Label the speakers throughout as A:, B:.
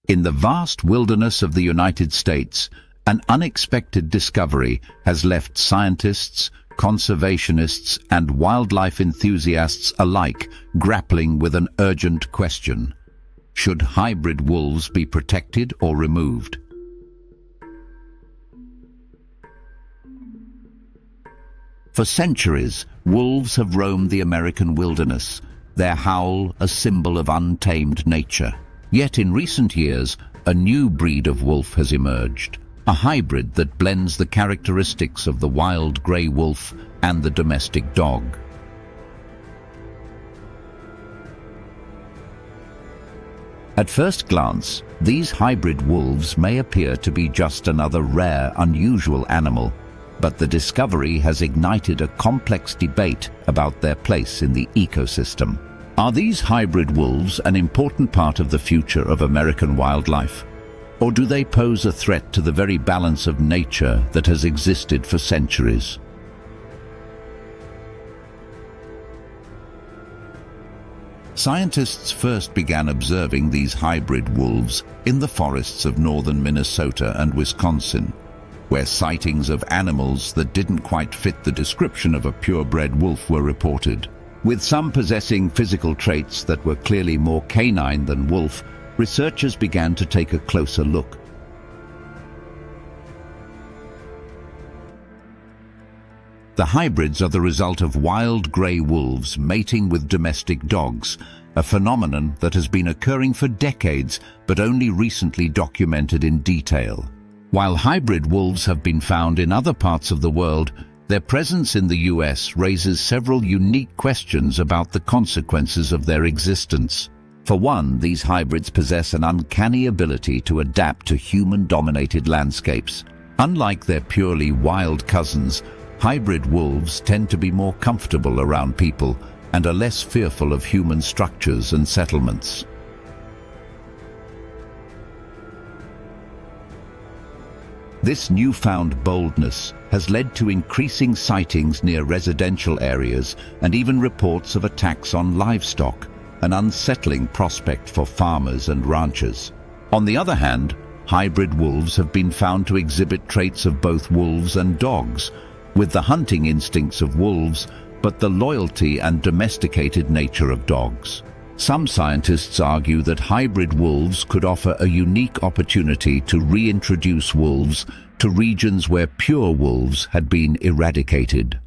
A: In the vast wilderness of the United States, an unexpected discovery has left scientists, conservationists, and wildlife enthusiasts alike grappling with an urgent question. Should hybrid wolves be protected or removed? For centuries, wolves have roamed the American wilderness, their howl a symbol of untamed nature. Yet in recent years, a new breed of wolf has emerged, a hybrid that blends the characteristics of the wild grey wolf and the domestic dog. At first glance, these hybrid wolves may appear to be just another rare, unusual animal, but the discovery has ignited a complex debate about their place in the ecosystem. Are these hybrid wolves an important part of the future of American wildlife? Or do they pose a threat to the very balance of nature that has existed for centuries? Scientists first began observing these hybrid wolves in the forests of northern Minnesota and Wisconsin, where sightings of animals that didn't quite fit the description of a purebred wolf were reported. With some possessing physical traits that were clearly more canine than wolf, researchers began to take a closer look. The hybrids are the result of wild grey wolves mating with domestic dogs, a phenomenon that has been occurring for decades but only recently documented in detail. While hybrid wolves have been found in other parts of the world, their presence in the US raises several unique questions about the consequences of their existence. For one, these hybrids possess an uncanny ability to adapt to human-dominated landscapes. Unlike their purely wild cousins, hybrid wolves tend to be more comfortable around people and are less fearful of human structures and settlements. This newfound boldness has led to increasing sightings near residential areas and even reports of attacks on livestock, an unsettling prospect for farmers and ranchers. On the other hand, hybrid wolves have been found to exhibit traits of both wolves and dogs, with the hunting instincts of wolves but the loyalty and domesticated nature of dogs. Some scientists argue that hybrid wolves could offer a unique opportunity to reintroduce wolves to regions where pure wolves had been eradicated.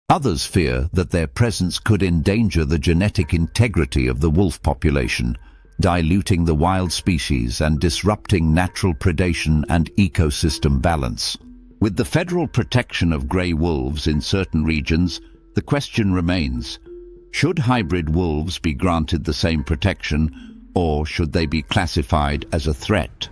A: Others fear that their presence could endanger the genetic integrity of the wolf population, diluting the wild species and disrupting natural predation and ecosystem balance. With the federal protection of grey wolves in certain regions, the question remains: should hybrid wolves be granted the same protection, or should they be classified as a threat?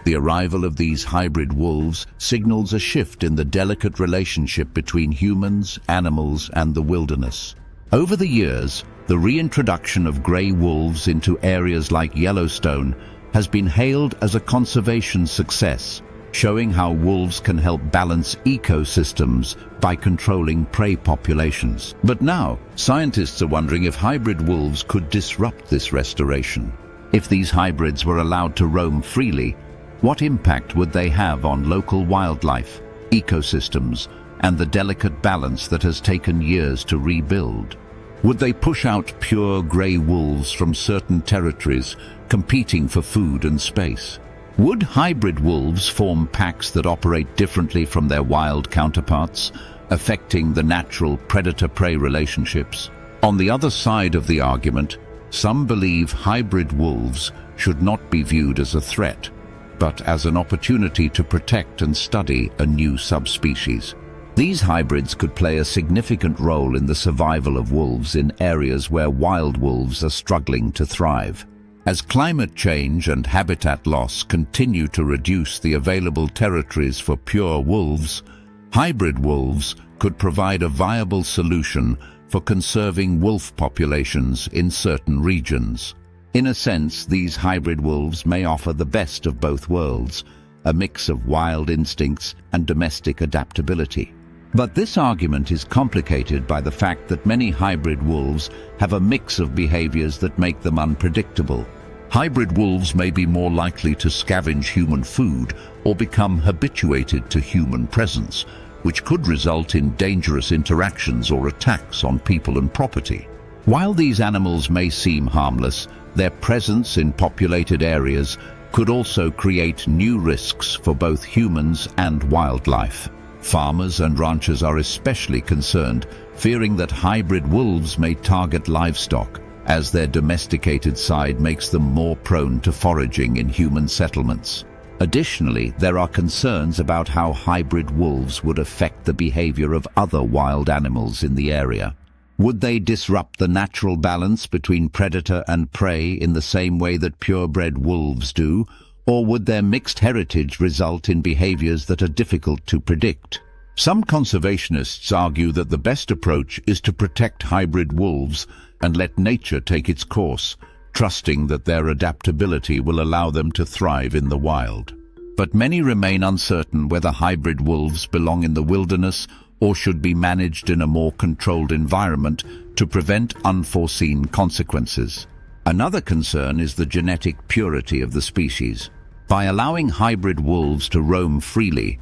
A: The arrival of these hybrid wolves signals a shift in the delicate relationship between humans, animals, and the wilderness. Over the years, the reintroduction of grey wolves into areas like Yellowstone has been hailed as a conservation success, showing how wolves can help balance ecosystems by controlling prey populations. But now, scientists are wondering if hybrid wolves could disrupt this restoration. If these hybrids were allowed to roam freely, what impact would they have on local wildlife, ecosystems, and the delicate balance that has taken years to rebuild? Would they push out pure grey wolves from certain territories, competing for food and space? Would hybrid wolves form packs that operate differently from their wild counterparts, affecting the natural predator-prey relationships? On the other side of the argument, some believe hybrid wolves should not be viewed as a threat, but as an opportunity to protect and study a new subspecies. These hybrids could play a significant role in the survival of wolves in areas where wild wolves are struggling to thrive. As climate change and habitat loss continue to reduce the available territories for pure wolves, hybrid wolves could provide a viable solution for conserving wolf populations in certain regions. In a sense, these hybrid wolves may offer the best of both worlds, a mix of wild instincts and domestic adaptability. But this argument is complicated by the fact that many hybrid wolves have a mix of behaviors that make them unpredictable. Hybrid wolves may be more likely to scavenge human food or become habituated to human presence, which could result in dangerous interactions or attacks on people and property. While these animals may seem harmless, their presence in populated areas could also create new risks for both humans and wildlife. Farmers and ranchers are especially concerned, fearing that hybrid wolves may target livestock, as their domesticated side makes them more prone to foraging in human settlements. Additionally, there are concerns about how hybrid wolves would affect the behavior of other wild animals in the area. Would they disrupt the natural balance between predator and prey in the same way that purebred wolves do, or would their mixed heritage result in behaviors that are difficult to predict? Some conservationists argue that the best approach is to protect hybrid wolves and let nature take its course, trusting that their adaptability will allow them to thrive in the wild. But many remain uncertain whether hybrid wolves belong in the wilderness or should be managed in a more controlled environment to prevent unforeseen consequences. Another concern is the genetic purity of the species. By allowing hybrid wolves to roam freely,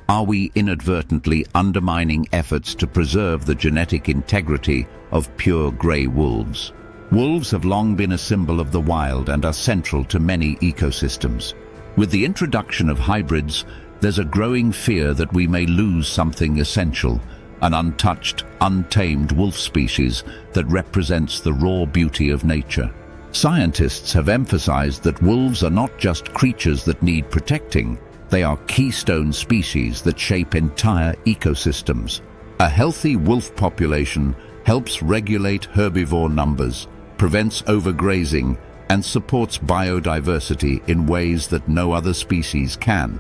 A: are we inadvertently undermining efforts to preserve the genetic integrity of pure grey wolves? Wolves have long been a symbol of the wild and are central to many ecosystems. With the introduction of hybrids, there's a growing fear that we may lose something essential, an untouched, untamed wolf species that represents the raw beauty of nature. Scientists have emphasized that wolves are not just creatures that need protecting, they are keystone species that shape entire ecosystems. A healthy wolf population helps regulate herbivore numbers, prevents overgrazing, and supports biodiversity in ways that no other species can.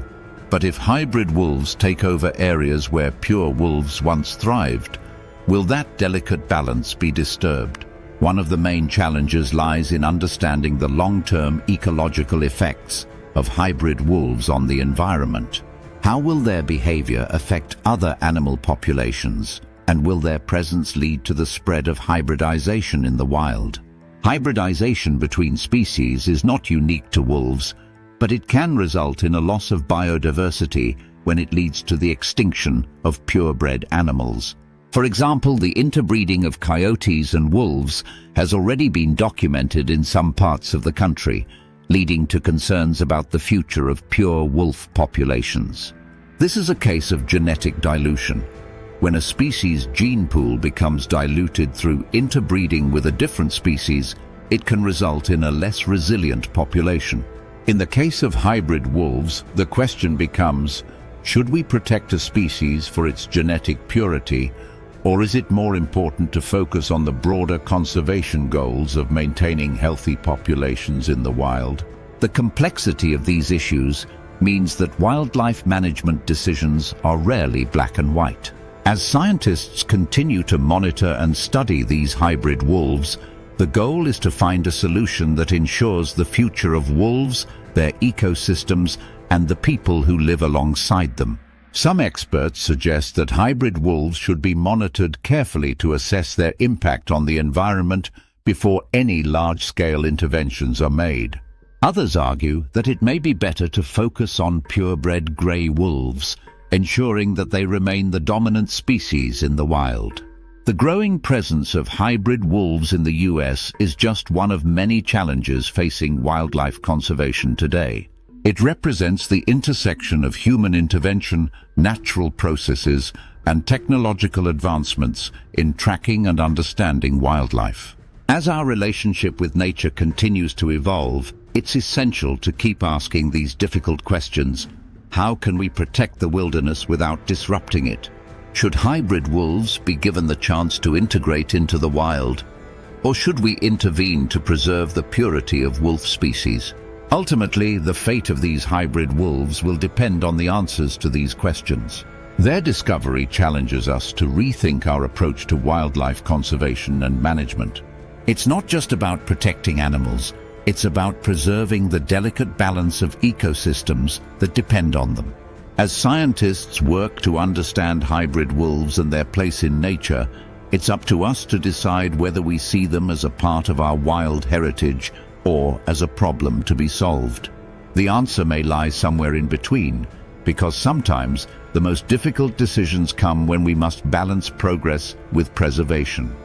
A: But if hybrid wolves take over areas where pure wolves once thrived, will that delicate balance be disturbed? One of the main challenges lies in understanding the long-term ecological effects of hybrid wolves on the environment. How will their behavior affect other animal populations, and will their presence lead to the spread of hybridization in the wild? Hybridization between species is not unique to wolves, but it can result in a loss of biodiversity when it leads to the extinction of purebred animals. For example, the interbreeding of coyotes and wolves has already been documented in some parts of the country, leading to concerns about the future of pure wolf populations. This is a case of genetic dilution. When a species' gene pool becomes diluted through interbreeding with a different species, it can result in a less resilient population. In the case of hybrid wolves, the question becomes, should we protect a species for its genetic purity, or is it more important to focus on the broader conservation goals of maintaining healthy populations in the wild? The complexity of these issues means that wildlife management decisions are rarely black and white. As scientists continue to monitor and study these hybrid wolves, the goal is to find a solution that ensures the future of wolves, their ecosystems, and the people who live alongside them. Some experts suggest that hybrid wolves should be monitored carefully to assess their impact on the environment before any large-scale interventions are made. Others argue that it may be better to focus on purebred grey wolves, ensuring that they remain the dominant species in the wild. The growing presence of hybrid wolves in the US is just one of many challenges facing wildlife conservation today. It represents the intersection of human intervention, natural processes, and technological advancements in tracking and understanding wildlife. As our relationship with nature continues to evolve, it's essential to keep asking these difficult questions. How can we protect the wilderness without disrupting it? Should hybrid wolves be given the chance to integrate into the wild? Or should we intervene to preserve the purity of wolf species? Ultimately, the fate of these hybrid wolves will depend on the answers to these questions. Their discovery challenges us to rethink our approach to wildlife conservation and management. It's not just about protecting animals, it's about preserving the delicate balance of ecosystems that depend on them. As scientists work to understand hybrid wolves and their place in nature, it's up to us to decide whether we see them as a part of our wild heritage or as a problem to be solved. The answer may lie somewhere in between, because sometimes the most difficult decisions come when we must balance progress with preservation.